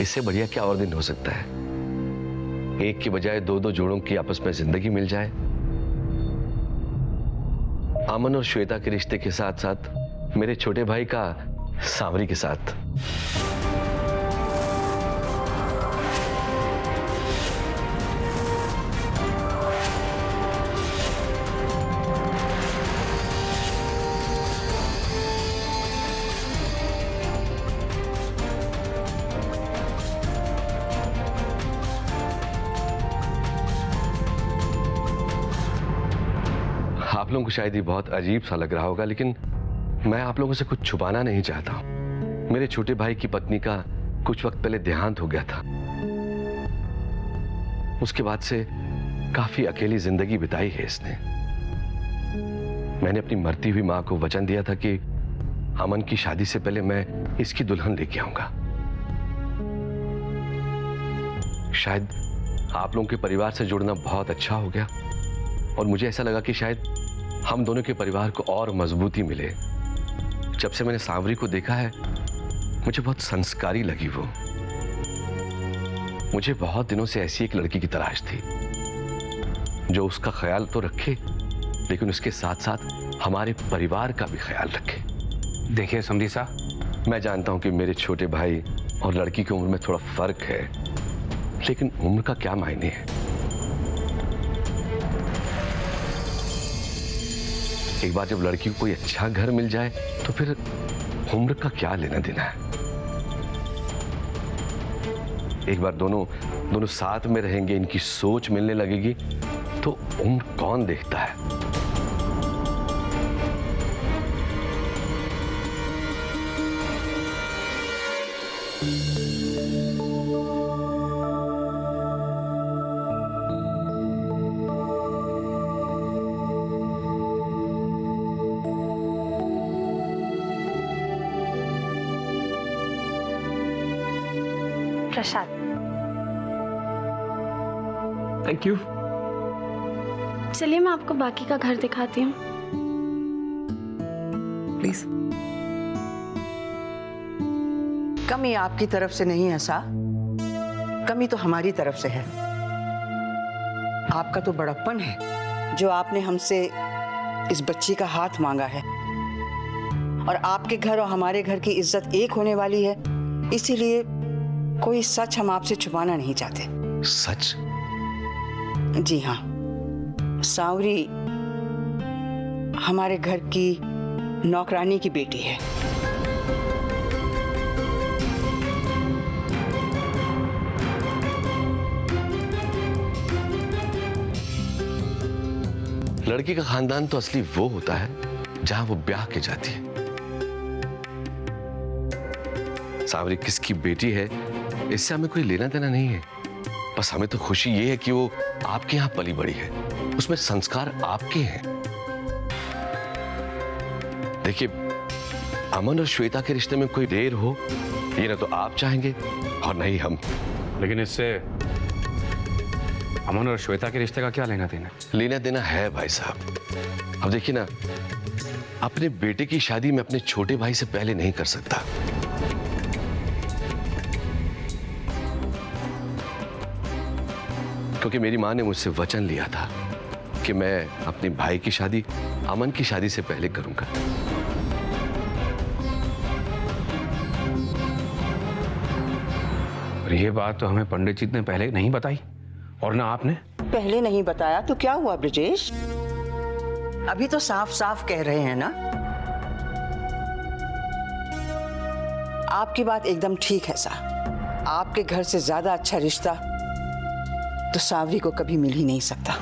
इससे बढ़िया क्या और दिन हो सकता है? एक की बजाय दो दो जोड़ों की आपस में जिंदगी मिल जाए। अमन और श्वेता के रिश्ते के साथ साथ मेरे छोटे भाई का सांवरी के साथ। आप लोगों को शायद ये बहुत अजीब सा लग रहा होगा, लेकिन मैं आप लोगों से कुछ छुपाना नहीं चाहता हूं। मेरे छोटे भाई की पत्नी का कुछ वक्त पहले देहांत हो गया था। उसके बाद से काफी अकेली जिंदगी बिताई है इसने। मैंने अपनी मरती हुई मां को वचन दिया था कि अमन की शादी से पहले मैं इसकी दुल्हन लेके आऊंगा। शायद आप लोगों के परिवार से जुड़ना बहुत अच्छा हो गया और मुझे ऐसा लगा कि शायद हम दोनों के परिवार को और मजबूती मिले। जब से मैंने सांवरी को देखा है मुझे बहुत संस्कारी लगी वो। मुझे बहुत दिनों से ऐसी एक लड़की की तलाश थी जो उसका ख्याल तो रखे लेकिन उसके साथ साथ हमारे परिवार का भी ख्याल रखे। देखिए समधी साहब, मैं जानता हूं कि मेरे छोटे भाई और लड़की की उम्र में थोड़ा फर्क है, लेकिन उम्र का क्या मायने है। एक बार जब लड़की को कोई अच्छा घर मिल जाए तो फिर उम्र का क्या लेना देना है। एक बार दोनों साथ में रहेंगे, इनकी सोच मिलने लगेगी तो उम्र कौन देखता है। प्रसाद। Thank you. चलिए मैं आपको बाकी का घर दिखाती हूँ। प्लीज। कमी आपकी तरफ से नहीं है सा, कमी तो हमारी तरफ से है। आपका तो बड़प्पन है जो आपने हमसे इस बच्ची का हाथ मांगा है और आपके घर और हमारे घर की इज्जत एक होने वाली है, इसीलिए कोई सच हम आपसे छुपाना नहीं चाहते। सच? जी हाँ, सांवरी हमारे घर की नौकरानी की बेटी है। लड़की का खानदान तो असली वो होता है जहां वो ब्याह के जाती है। सांवरी किसकी बेटी है इससे हमें कोई लेना देना नहीं है। बस हमें तो खुशी ये है कि वो आपके यहां पली बड़ी है, उसमें संस्कार आपके हैं। देखिए, अमन और श्वेता के रिश्ते में कोई देर हो ये ना तो आप चाहेंगे और नहीं हम। लेकिन इससे अमन और श्वेता के रिश्ते का क्या लेना देना? लेना देना है भाई साहब। अब देखिए ना, अपने बेटे की शादी मैं अपने छोटे भाई से पहले नहीं कर सकता। क्योंकि मेरी मां ने मुझसे वचन लिया था कि मैं अपने भाई की शादी अमन की शादी से पहले करूंगा। और ये बात तो हमें पंडित जी ने पहले नहीं बताई, और ना आपने। पहले नहीं बताया तो क्या हुआ ब्रजेश? अभी तो साफ साफ कह रहे हैं ना। आपकी बात एकदम ठीक है सा। आपके घर से ज्यादा अच्छा रिश्ता तो सांवरी को कभी मिल ही नहीं सकता।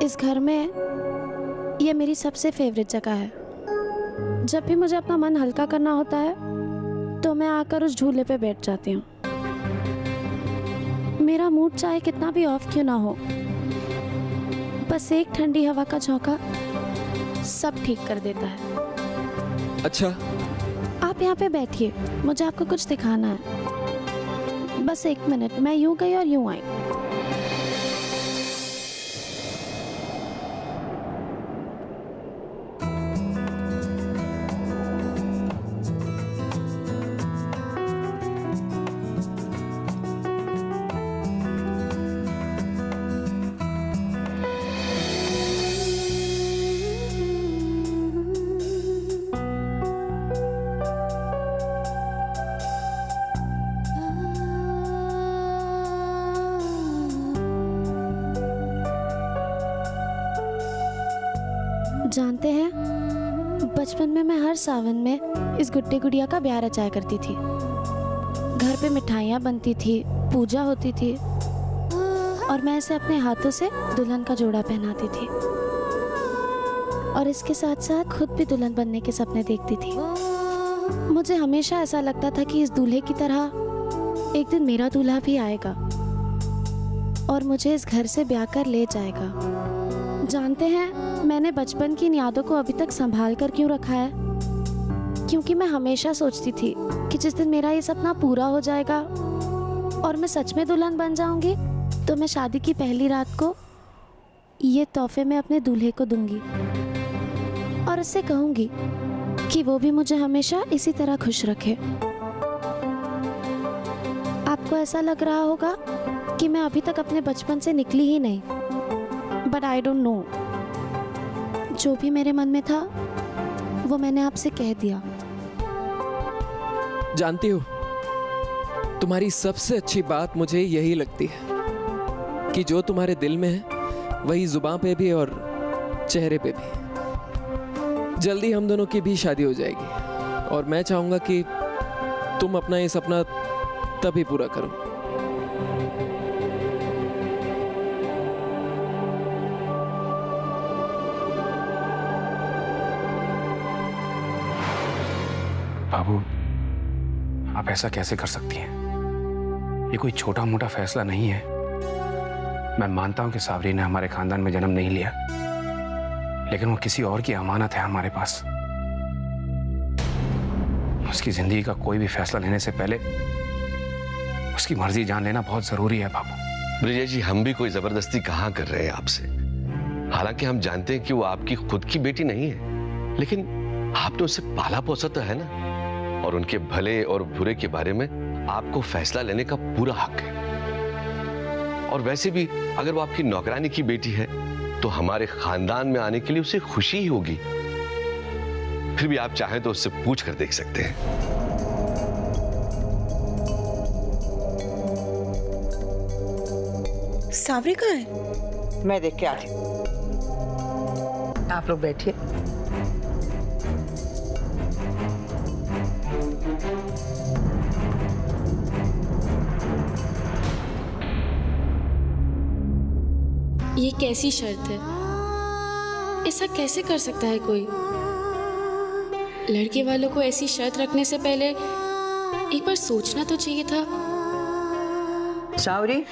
इस घर में ये मेरी सबसे फेवरेट जगह है। जब भी मुझे अपना मन हल्का करना होता है तो मैं आकर उस झूले पे बैठ जाती हूँ। मेरा मूड चाहे कितना भी ऑफ क्यों ना हो, बस एक ठंडी हवा का झोंका सब ठीक कर देता है। अच्छा, आप यहाँ पे बैठिए, मुझे आपको कुछ दिखाना है। बस 1 मिनट, मैं यूं गई और यूं आई। जानते हैं, बचपन में मैं हर सावन में इस गुड्डे गुड़िया का ब्याह रचाया करती थी। घर पे मिठाइयाँ बनती थी, पूजा होती थी और मैं इसे अपने हाथों से दुल्हन का जोड़ा पहनाती थी और इसके साथ साथ खुद भी दुल्हन बनने के सपने देखती थी। मुझे हमेशा ऐसा लगता था कि इस दूल्हे की तरह एक दिन मेरा दूल्हा भी आएगा और मुझे इस घर से ब्याह कर ले जाएगा। जानते हैं, मैंने बचपन की इन यादों को अभी तक संभाल कर क्यों रखा है? क्योंकि मैं हमेशा सोचती थी कि जिस दिन मेरा ये सपना पूरा हो जाएगा और मैं सच में दुल्हन बन जाऊंगी, तो मैं शादी की पहली रात को ये तोहफे में अपने दूल्हे को दूंगी और उससे कहूंगी कि वो भी मुझे हमेशा इसी तरह खुश रखे। आपको ऐसा लग रहा होगा कि मैं अभी तक अपने बचपन से निकली ही नहीं, बट आई डोंट नो, जो भी मेरे मन में था वो मैंने आपसे कह दिया। जानती हो, तुम्हारी सबसे अच्छी बात मुझे यही लगती है कि जो तुम्हारे दिल में है वही जुबान पे भी और चेहरे पे भी। जल्दी हम दोनों की भी शादी हो जाएगी और मैं चाहूंगा कि तुम अपना ये सपना तभी पूरा करो। बाबू, आप ऐसा कैसे कर सकती हैं? ये कोई छोटा मोटा फैसला नहीं है। मैं मानता हूं कि सावरी ने हमारे खानदान में जन्म नहीं लिया, लेकिन वो किसी और की अमानत है हमारे पास। उसकी जिंदगी का कोई भी फैसला लेने से पहले उसकी मर्जी जान लेना बहुत जरूरी है बाबू। ब्रिजेश जी, हम भी कोई जबरदस्ती कहाँ कर रहे हैं आपसे। हालांकि हम जानते हैं कि वो आपकी खुद की बेटी नहीं है, लेकिन आपने उसे पाला पोसा तो है ना, और उनके भले और बुरे के बारे में आपको फैसला लेने का पूरा हक है। और वैसे भी अगर वो आपकी नौकरानी की बेटी है तो हमारे खानदान में आने के लिए उसे खुशी ही होगी। फिर भी आप चाहें तो उससे पूछ कर देख सकते हैं। सावरी कहाँ है? मैं देख के आती हूँ, आप लोग बैठिए। ये कैसी शर्त है? ऐसा कैसे कर सकता है कोई? लड़के वालों को ऐसी शर्त रखने से पहले एक बार सोचना तो चाहिए था। सावरी,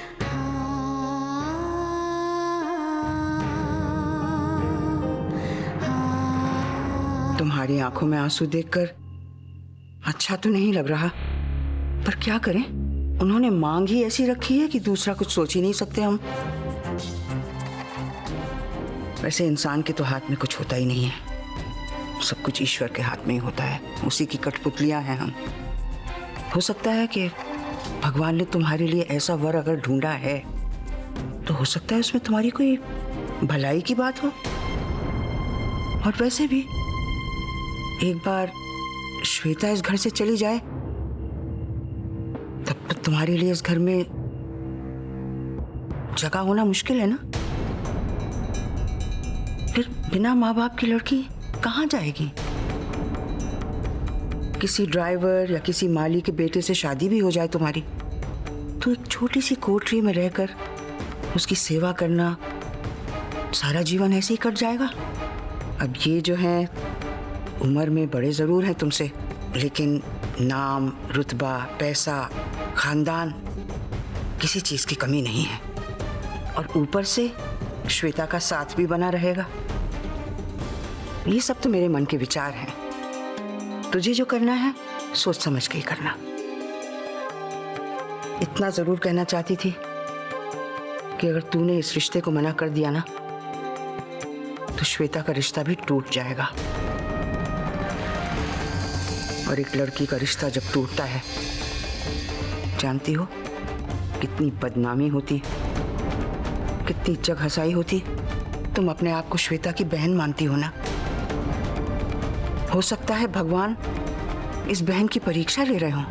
तुम्हारी आंखों में आंसू देखकर अच्छा तो नहीं लग रहा, पर क्या करें, उन्होंने मांग ही ऐसी रखी है कि दूसरा कुछ सोच ही नहीं सकते हम। वैसे इंसान के तो हाथ में कुछ होता ही नहीं है, सब कुछ ईश्वर के हाथ में ही होता है, उसी की कठपुतलियां हैं हम। हो सकता है कि भगवान ने तुम्हारे लिए ऐसा वर अगर ढूंढा है तो हो सकता है उसमें तुम्हारी कोई भलाई की बात हो। और वैसे भी एक बार श्वेता इस घर से चली जाए तब तक तुम्हारे लिए इस घर में जगह होना मुश्किल है ना। फिर बिना माँ बाप की लड़की कहाँ जाएगी? किसी ड्राइवर या किसी माली के बेटे से शादी भी हो जाए तुम्हारी तो एक छोटी सी कोठरी में रहकर उसकी सेवा करना, सारा जीवन ऐसे ही कट जाएगा। अब ये जो है उम्र में बड़े जरूर हैं तुमसे, लेकिन नाम, रुतबा, पैसा, खानदान, किसी चीज की कमी नहीं है। और ऊपर से श्वेता का साथ भी बना रहेगा। ये सब तो मेरे मन के विचार हैं। तुझे जो करना है सोच समझ के ही करना। इतना जरूर कहना चाहती थी कि अगर तूने इस रिश्ते को मना कर दिया ना तो श्वेता का रिश्ता भी टूट जाएगा। और एक लड़की का रिश्ता जब टूटता है, जानती हो कितनी बदनामी होती, कितनी जगहसाई होती। तुम अपने आप को श्वेता की बहन मानती हो ना। हो सकता है भगवान इस बहन की परीक्षा ले रहे हो।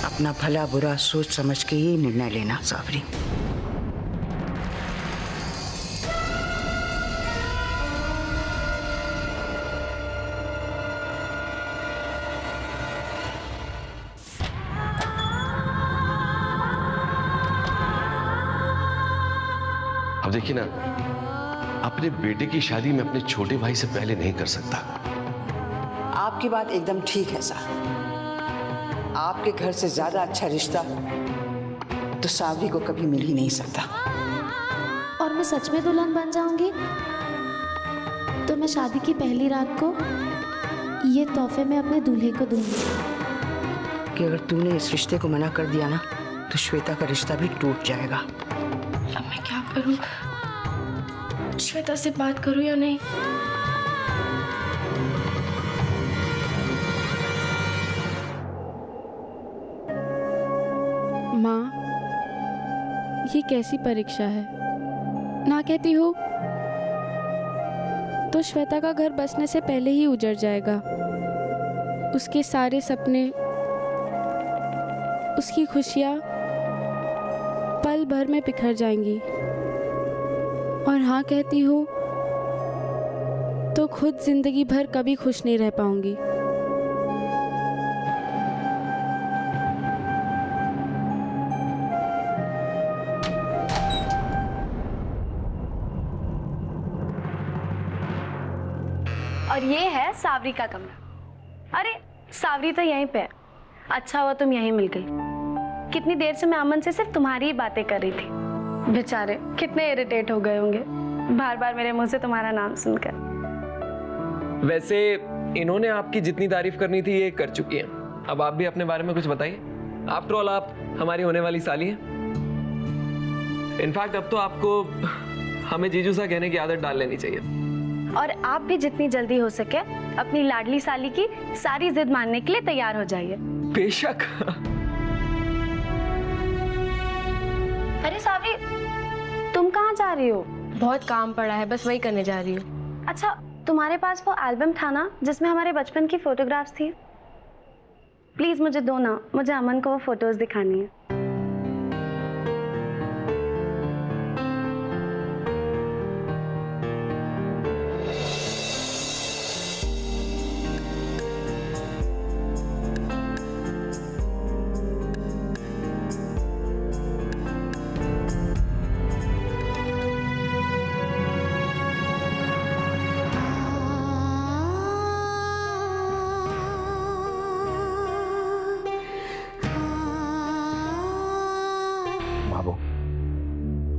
अपना भला बुरा सोच समझ के ये निर्णय लेना सावरी। अब देखिए ना, अपने बेटे की शादी मैं अपने छोटे भाई से पहले नहीं कर सकता। आपकी बात एकदम ठीक है साहब। आपके घर से ज्यादा अच्छा रिश्ता तो सावरी को कभी मिल ही नहीं सकता। और मैं सच में दुल्हन बन जाऊंगी तो मैं शादी की पहली रात को ये तोहफे में अपने दूल्हे को दूंगी कि अगर तूने इस रिश्ते को मना कर दिया ना तो श्वेता का रिश्ता भी टूट जाएगा। अब मैं क्या करूं? श्वेता से बात करूं या नहीं? माँ, ये कैसी परीक्षा है? ना कहती हो तो श्वेता का घर बसने से पहले ही उजड़ जाएगा। उसके सारे सपने, उसकी खुशियाँ पल भर में बिखर जाएंगी। और हाँ कहती हो तो खुद जिंदगी भर कभी खुश नहीं रह पाऊंगी। और ये है सावरी का कमरा। अरे सावरी तो यहीं पे है। अच्छा हुआ तुम यहीं मिल गई। कितनी देर से मैं अमन से सिर्फ तुम्हारी ही बातें कर रही थी। बेचारे कितने इरिटेट हो गए होंगे बार बार मेरे मुंह से तुम्हारा नाम सुनकर। वैसे इन्होंने आपकी जितनी तारीफ करनी थी ये कर चुकी हैं। अब आप भी अपने बारे में कुछ बताइए। आफ्टर ऑल आप हमारी होने वाली साली हैं। इनफैक्ट अब तो आपको हमें जीजू सा कहने की आदत डाल लेनी चाहिए। और आप भी जितनी जल्दी हो सके अपनी लाडली साली की सारी जिद मानने के लिए तैयार हो जाइए। बेशक। अरे सावरी, तुम कहाँ जा रही हो? बहुत काम पड़ा है, बस वही करने जा रही हूँ। अच्छा, तुम्हारे पास वो एल्बम था ना जिसमें हमारे बचपन की फोटोग्राफ्स थी? प्लीज मुझे दो ना, मुझे अमन को वो फोटोज दिखानी है।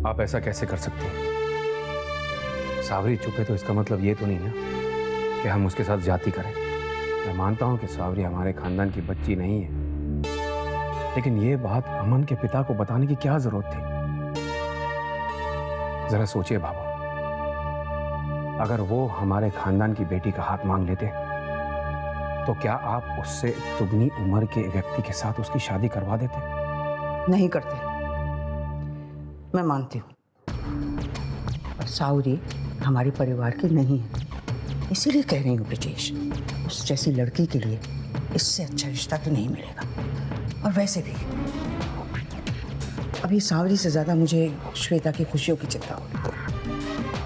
आप ऐसा कैसे कर सकती हैं? सावरी चुप है तो इसका मतलब ये तो नहीं ना कि हम उसके साथ जाति करें। मैं मानता हूं कि सावरी हमारे खानदान की बच्ची नहीं है, लेकिन ये बात अमन के पिता को बताने की क्या जरूरत थी? जरा सोचिए बाबू, अगर वो हमारे खानदान की बेटी का हाथ मांग लेते तो क्या आप उससे दुगनी उम्र के व्यक्ति के साथ उसकी शादी करवा देते? नहीं करते, मैं मानती हूँ। और सावरी हमारे परिवार की नहीं है, इसीलिए कह रही हूँ ब्रिजेश, उस जैसी लड़की के लिए इससे अच्छा रिश्ता तो नहीं मिलेगा। और वैसे भी अभी सावरी से ज्यादा मुझे श्वेता की खुशियों की चिंता हो।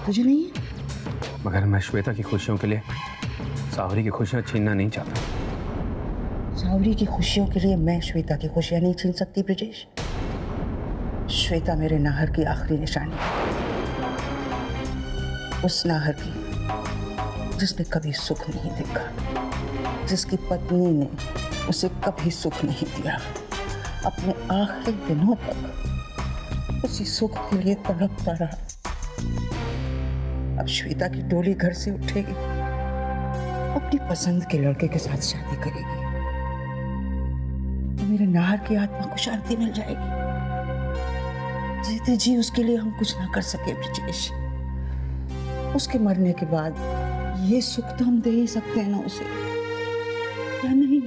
तुझे नहीं है? मगर मैं श्वेता की खुशियों के लिए सावरी की खुशियां छीनना नहीं चाहता। सावरी की खुशियों के लिए मैं श्वेता की खुशियां नहीं छीन सकती ब्रिजेश। श्वेता मेरे नाहर की आखिरी निशानी है, उस नाहर की जिसने कभी सुख नहीं देखा, जिसकी पत्नी ने उसे कभी सुख नहीं दिया। अपने आखिरी दिनों तक उसी सुख के लिए तड़पता रहा। अब श्वेता की डोली घर से उठेगी, अपनी पसंद के लड़के के साथ शादी करेगी, तो मेरे नाहर की आत्मा को शांति मिल जाएगी। जीते जी उसके लिए हम कुछ ना कर सके ब्रिजेश, उसके मरने के बाद ये सुख तो हम दे ही सकते हैं ना उसे, या नहीं?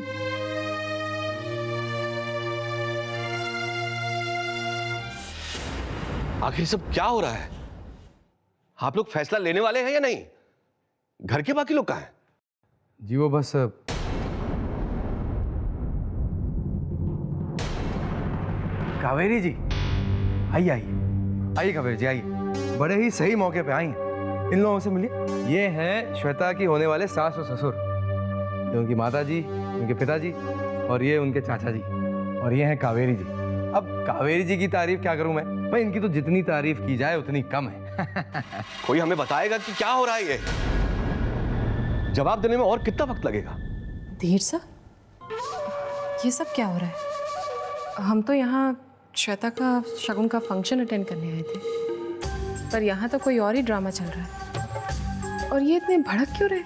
आखिर सब क्या हो रहा है? आप लोग फैसला लेने वाले हैं या नहीं? घर के बाकी लोग कहाँ हैं? जी वो बस कावेरी जी, आइए आइए आइए कावेरी जी आइए, बड़े ही सही मौके पे आई हैं। इन लोगों से मिलिए। ये हैं श्वेता की होने वाले सास और ससुर, ये उनकी माता जी, उनके पिताजी, और ये उनके चाचा जी, और ये हैं कावेरी जी। अब कावेरी जी की तारीफ क्या करूं मैं भाई, इनकी तो जितनी तारीफ की जाए उतनी कम है। कोई हमें बताएगा कि क्या हो रहा है? ये जवाब देने में और कितना वक्त लगेगा? धीर सा, ये सब क्या हो रहा है? हम तो यहाँ श्वेता का शगुन का फंक्शन अटेंड करने आए थे, पर यहाँ तो कोई और ही ड्रामा चल रहा है। और ये इतने भड़क क्यों रहे?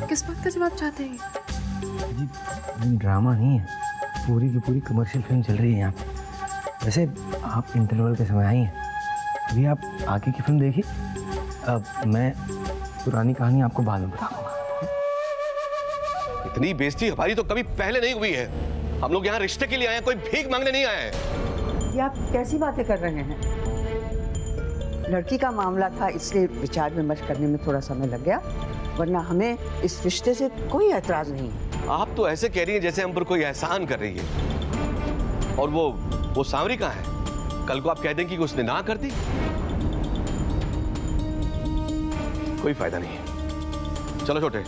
किस बात का जवाब चाहते हैं? जी ड्रामा नहीं है, पूरी की पूरी कमर्शियल फिल्म चल रही है यहाँ पे। वैसे आप इंटरवल के समय आई हैं, अभी आप आगे की फिल्म देखिए, अब मैं पुरानी कहानी आपको बाद में बताऊंगा। इतनी बेइज्जती हमारी तो कभी पहले नहीं हुई है। हम लोग यहाँ रिश्ते के लिए आए हैं, कोई भीख मांगने नहीं आए हैं। ये आप कैसी बातें कर रहे हैं? लड़की का मामला था, इसलिए विचार विमर्श करने में थोड़ा समय लग गया, वरना हमें इस रिश्ते से कोई ऐतराज नहीं है। आप तो ऐसे कह रही हैं जैसे हम पर कोई एहसान कर रही है। और वो सांवरी कहाँ है? कल को आप कह देंगे कि उसने ना कर दी। कोई फायदा नहीं है। चलो छोटे,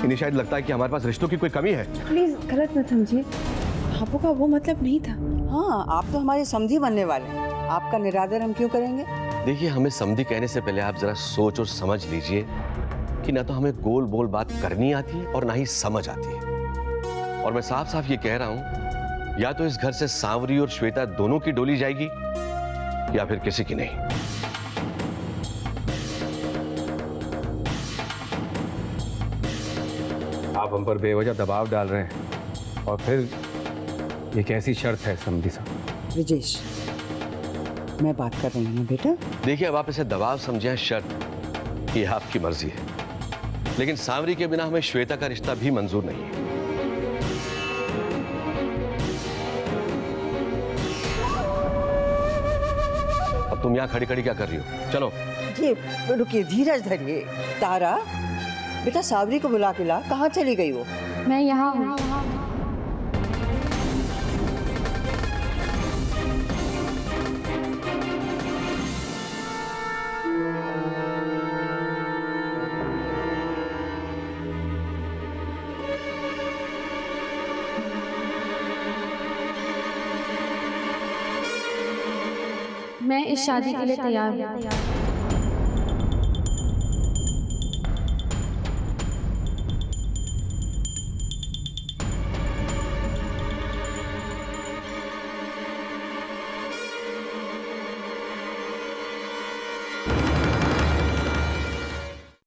इन्हें शायद लगता है कि हमारे पास रिश्तों की कोई कमी है। प्लीज गलत मत समझिए, आपको का वो मतलब नहीं था। हाँ, आप तो हमारे समधी बनने वाले हैं, आपका निरादर हम क्यों करेंगे? देखिए, हमें समधी कहने से पहले आप जरा सोच और समझ लीजिए कि ना तो हमें गोल बोल बात करनी आती है और ना ही समझ आती है। और मैं साफ साफ ये कह रहा हूं, या तो इस घर से सांवरी और श्वेता दोनों की डोली जाएगी या फिर किसी की नहीं। आप हम पर बेवजह दबाव डाल रहे हैं, और फिर ये कैसी शर्त है समधी साहब? ब्रिजेश, मैं बात कर रही हूँ ना बेटा। देखिए, अब आप इसे दबाव समझें शर्त, ये आपकी मर्जी है, लेकिन सांवरी के बिना हमें श्वेता का रिश्ता भी मंजूर नहीं है। अब तुम यहाँ खड़ी खड़ी क्या कर रही हो? चलो। ये रुकिए, धीरज धरिए। तारा बेटा, सांवरी को बुला के ला। कहाँ चली गई वो? मैं यहाँ हूँ। मैं इस शादी के लिए तैयार हूँ।